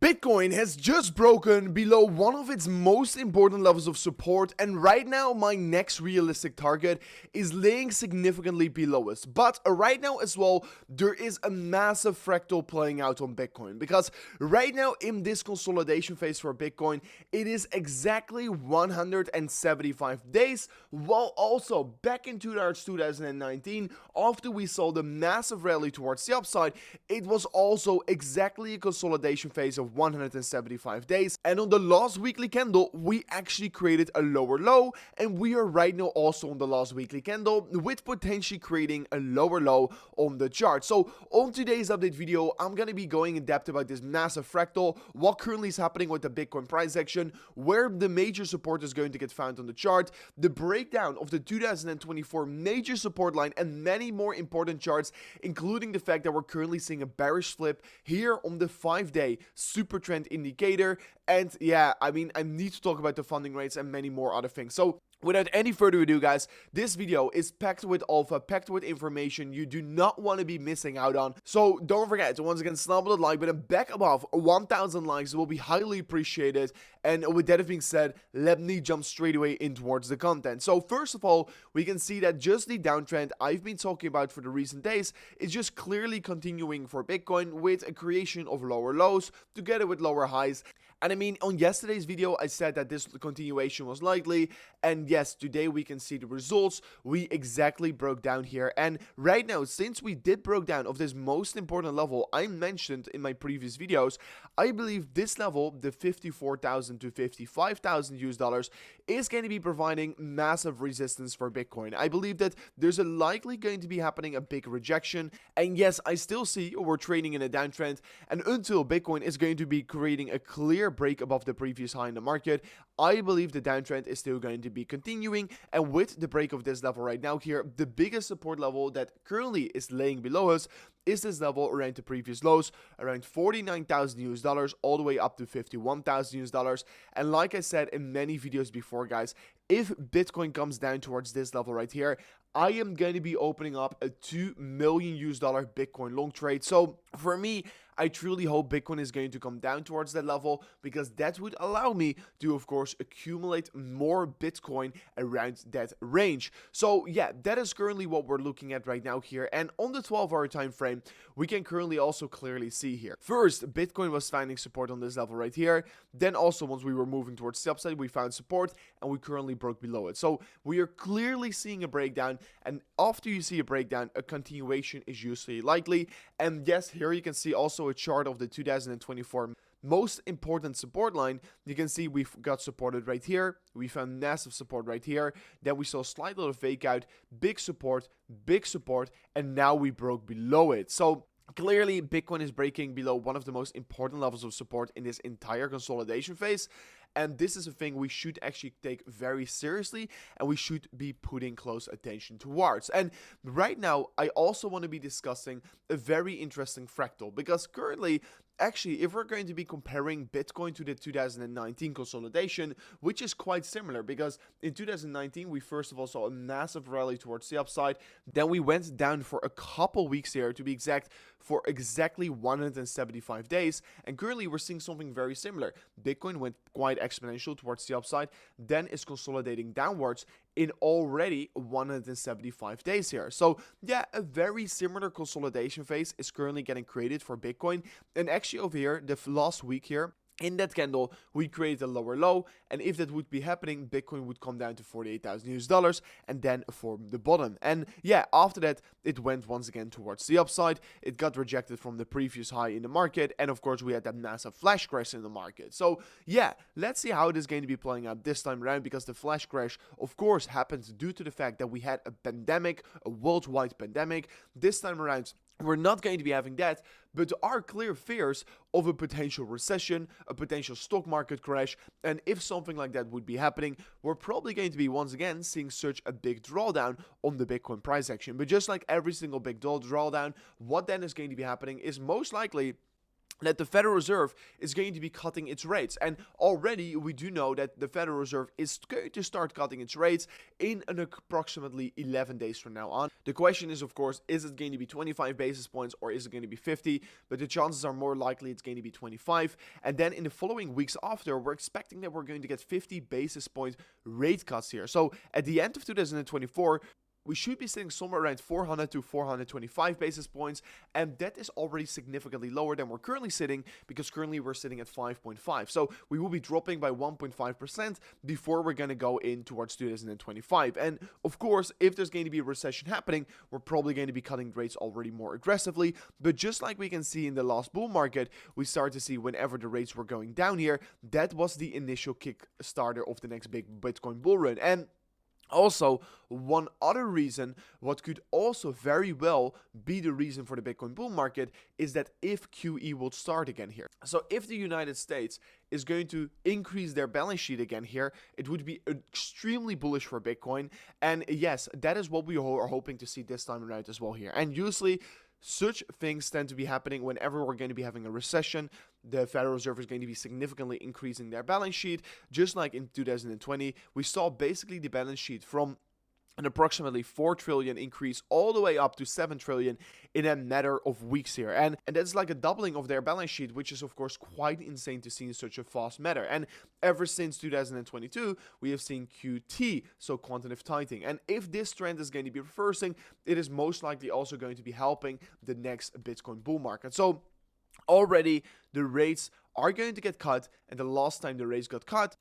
Bitcoin has just broken below one of its most important levels of support, and right now my next realistic target is laying significantly below us. But right now as well, there is a massive fractal playing out on Bitcoin, because right now in this consolidation phase for Bitcoin, it is exactly 175 days, while also back in 2019, after we saw the massive rally towards the upside, it was also exactly a consolidation phase of 175 days, and on the last weekly candle we actually created a lower low, and we are right now also on the last weekly candle with potentially creating a lower low on the chart. So on today's update video, I'm gonna be going in depth about this massive fractal, what currently is happening with the Bitcoin price action, where the major support is going to get found on the chart, the breakdown of the 2024 major support line, and many more important charts, including the fact that we're currently seeing a bearish flip here on the 5-day super trend indicator. And yeah, I need to talk about the funding rates and many more other things. So without any further ado, guys, this video is packed with alpha, packed with information you do not want to be missing out on. So don't forget to once again snap the like button back above 1,000 likes. It will be highly appreciated. And with that being said, let me jump straight away in towards the content. So first of all, we can see that just the downtrend I've been talking about for the recent days is just clearly continuing for Bitcoin with a creation of lower lows together with lower highs. And I mean, on yesterday's video, I said that this continuation was likely, and yes, today we can see the results. We exactly broke down here, and right now, since we did broke down of this most important level I mentioned in my previous videos, I believe this level, the 54,000 to 55,000 US dollars, is going to be providing massive resistance for Bitcoin. I believe that there's a likely going to be happening a big rejection, and yes, I still see we're trading in a downtrend, and until Bitcoin is going to be creating a clear break above the previous high in the market, I believe the downtrend is still going to be continuing. And with the break of this level right now here, the biggest support level that currently is laying below us is this level around the previous lows, around 49,000 US dollars, all the way up to 51,000 US dollars. And like I said in many videos before, guys, if Bitcoin comes down towards this level right here, I am going to be opening up a 2 million US dollar Bitcoin long trade. So for me, I truly hope Bitcoin is going to come down towards that level, because that would allow me to, of course, accumulate more Bitcoin around that range. So yeah, that is currently what we're looking at right now here. And on the 12-hour time frame, we can currently also clearly see here. First, Bitcoin was finding support on this level right here. Then also, once we were moving towards the upside, we found support, and we currently broke below it. So we are clearly seeing a breakdown, and after you see a breakdown, a continuation is usually likely. And yes, here you can see also a chart of the 2024 most important support line. You can see we've got supported right here, we found massive support right here, then we saw a slight little fake out, big support, and now we broke below it. So clearly Bitcoin is breaking below one of the most important levels of support in this entire consolidation phase. And this is a thing we should actually take very seriously, and we should be putting close attention towards. And right now, I also want to be discussing a very interesting fractal, because currently, actually, if we're going to be comparing Bitcoin to the 2019 consolidation, which is quite similar, because in 2019, we first of all saw a massive rally towards the upside. Then we went down for a couple weeks here, to be exact, for exactly 175 days. And currently, we're seeing something very similar. Bitcoin went quite exponential towards the upside, then is consolidating downwards in already 175 days here. So yeah, a very similar consolidation phase is currently getting created for Bitcoin. And actually over here, the last week here, in that candle, we created a lower low, and if that would be happening, Bitcoin would come down to 48,000 US dollars and then form the bottom. And yeah, after that, it went once again towards the upside. It got rejected from the previous high in the market, and of course, we had that massive flash crash in the market. So yeah, let's see how it is going to be playing out this time around, because the flash crash, of course, happens due to the fact that we had a pandemic, a worldwide pandemic. This time around, we're not going to be having that, but there are clear fears of a potential recession, a potential stock market crash, and if something like that would be happening, we're probably going to be once again seeing such a big drawdown on the Bitcoin price action. But just like every single big drawdown, what then is going to be happening is most likely that the Federal Reserve is going to be cutting its rates. And already we do know that the Federal Reserve is going to start cutting its rates in an approximately 11 days from now on. The question is, of course, is it going to be 25 basis points or is it going to be 50? But the chances are more likely it's going to be 25. And then in the following weeks after, we're expecting that we're going to get 50 basis point rate cuts here. So at the end of 2024, we should be sitting somewhere around 400 to 425 basis points, and that is already significantly lower than we're currently sitting, because currently we're sitting at 5.5. So we will be dropping by 1.5% before we're going to go in towards 2025. And of course, if there's going to be a recession happening, we're probably going to be cutting rates already more aggressively. But just like we can see in the last bull market, we start to see whenever the rates were going down here, that was the initial kickstarter of the next big Bitcoin bull run. And also, one other reason, what could also very well be the reason for the Bitcoin bull market, is that if QE will start again here. So if the United States is going to increase their balance sheet again here, it would be extremely bullish for Bitcoin. And yes, that is what we are hoping to see this time around as well here. And usually, such things tend to be happening whenever we're going to be having a recession. The Federal Reserve is going to be significantly increasing their balance sheet. Just like in 2020, we saw basically the balance sheet from an approximately 4 trillion increase all the way up to 7 trillion in a matter of weeks here. And that's like a doubling of their balance sheet, which is of course quite insane to see in such a fast manner. And ever since 2022, we have seen QT, so quantitative tightening. And if this trend is going to be reversing, it is most likely also going to be helping the next Bitcoin bull market. So already the rates are going to get cut, and the last time the rates got cut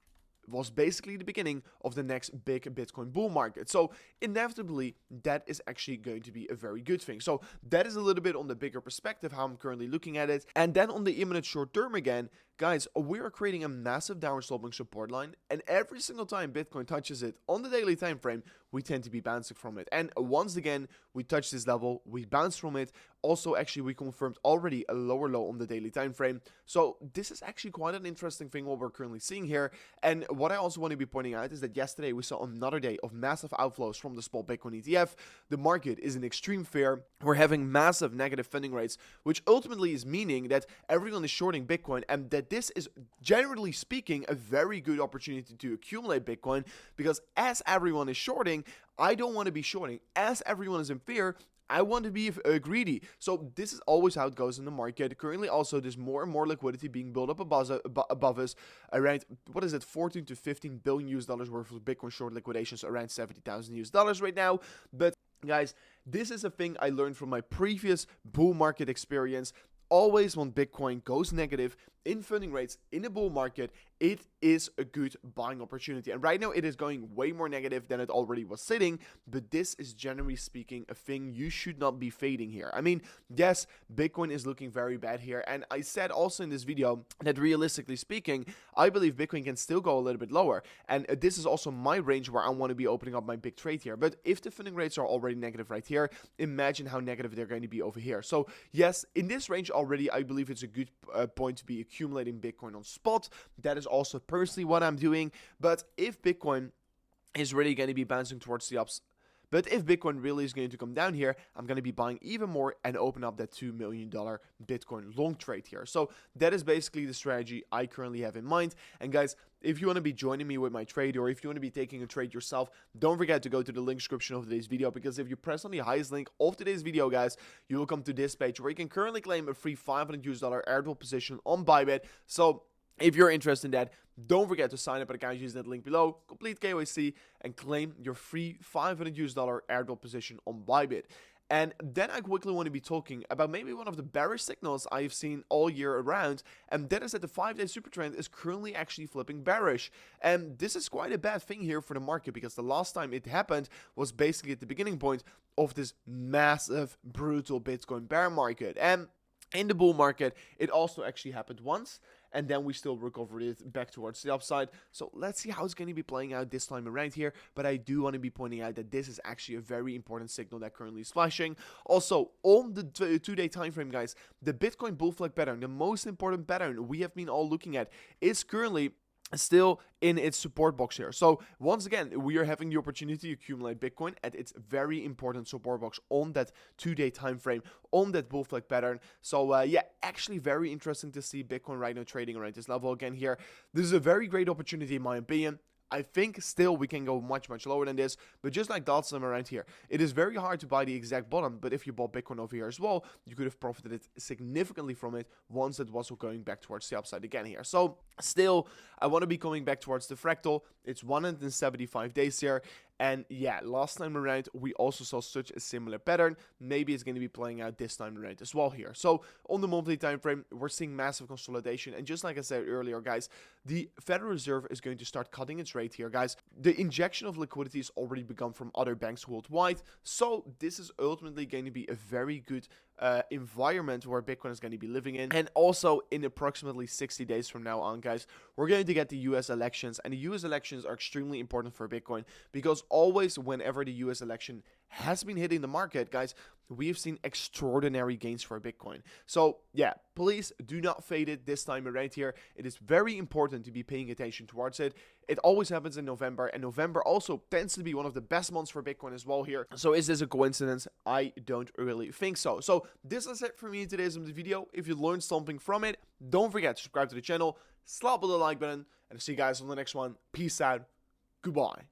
was basically the beginning of the next big Bitcoin bull market. So inevitably, that is actually going to be a very good thing. So that is a little bit on the bigger perspective, how I'm currently looking at it. And then on the imminent short term again, guys, we are creating a massive downward sloping support line, and every single time Bitcoin touches it on the daily time frame, we tend to be bouncing from it. And once again, we touch this level, we bounce from it. Also, actually, we confirmed already a lower low on the daily time frame. So this is actually quite an interesting thing what we're currently seeing here. And what I also want to be pointing out is that yesterday we saw another day of massive outflows from the spot Bitcoin ETF. The market is in extreme fear. We're having massive negative funding rates, which ultimately is meaning that everyone is shorting Bitcoin, and that this is, generally speaking, a very good opportunity to accumulate Bitcoin, because as everyone is shorting, I don't want to be shorting. As everyone is in fear, I want to be greedy. So this is always how it goes in the market. Currently also, there's more and more liquidity being built up above us, around, what is it, 14 to 15 billion US dollars worth of Bitcoin short liquidations, around 70,000 US dollars right now. But guys, this is a thing I learned from my previous bull market experience. Always when Bitcoin goes negative in funding rates in a bull market, it is a good buying opportunity. And right now it is going way more negative than it already was sitting, but this is generally speaking a thing you should not be fading here. I mean, yes, Bitcoin is looking very bad here, and I said also in this video that realistically speaking, I believe Bitcoin can still go a little bit lower, and this is also my range where I want to be opening up my big trade here. But if the funding rates are already negative right here, imagine how negative they're going to be over here. So yes, in this range already, I believe it's a good point to be accumulating Bitcoin on spot. That is also personally what I'm doing. But if Bitcoin is really going to be bouncing towards the ups, but if Bitcoin really is going to come down here, I'm going to be buying even more and open up that $2 million Bitcoin long trade here. So that is basically the strategy I currently have in mind. And guys, if you want to be joining me with my trade, or if you want to be taking a trade yourself, don't forget to go to the link description of today's video, because if you press on the highest link of today's video, guys, you will come to this page where you can currently claim a free $500 airdrop position on Bybit. So if you're interested in that, don't forget to sign up at account using that link below, complete KYC, and claim your free $500 airdrop position on Bybit. And then I quickly want to be talking about maybe one of the bearish signals I've seen all year around, and that is that the 5-day super trend is currently actually flipping bearish. And this is quite a bad thing here for the market, because the last time it happened was basically at the beginning point of this massive, brutal Bitcoin bear market. And in the bull market, it also actually happened once, and then we still recovered it back towards the upside. So let's see how it's going to be playing out this time around here. But I do want to be pointing out that this is actually a very important signal that currently is flashing. Also, on the 2-day time frame, guys, the Bitcoin bull flag pattern, the most important pattern we have been all looking at, is currently still in its support box here. So once again, we are having the opportunity to accumulate Bitcoin at its very important support box on that 2-day time frame, on that bull flag pattern. So yeah, actually very interesting to see Bitcoin right now trading around this level again here. This is a very great opportunity in my opinion. I think still we can go much lower than this, but just like that sum around here, it is very hard to buy the exact bottom, but if you bought Bitcoin over here as well, you could have profited significantly from it once it was going back towards the upside again here. So still, I want to be coming back towards the fractal. It's 175 days here. And yeah, last time around, we also saw such a similar pattern. Maybe it's going to be playing out this time around as well here. So on the monthly time frame, we're seeing massive consolidation. And just like I said earlier, guys, the Federal Reserve is going to start cutting its rate here, guys. The injection of liquidity has already begun from other banks worldwide. So this is ultimately going to be a very good environment where Bitcoin is going to be living in. And also in approximately 60 days from now on, guys, we're going to get the US elections, and the US elections are extremely important for Bitcoin because always whenever the US election has been hitting the market, guys, we've seen extraordinary gains for Bitcoin. So yeah, please do not fade it this time around here. It is very important to be paying attention towards it. It always happens in November, and November also tends to be one of the best months for Bitcoin as well here. So is this a coincidence? I don't really think so. So this is it for me in today's video. If you learned something from it, don't forget to subscribe to the channel, slap on the like button, and I'll see you guys on the next one. Peace out. Goodbye.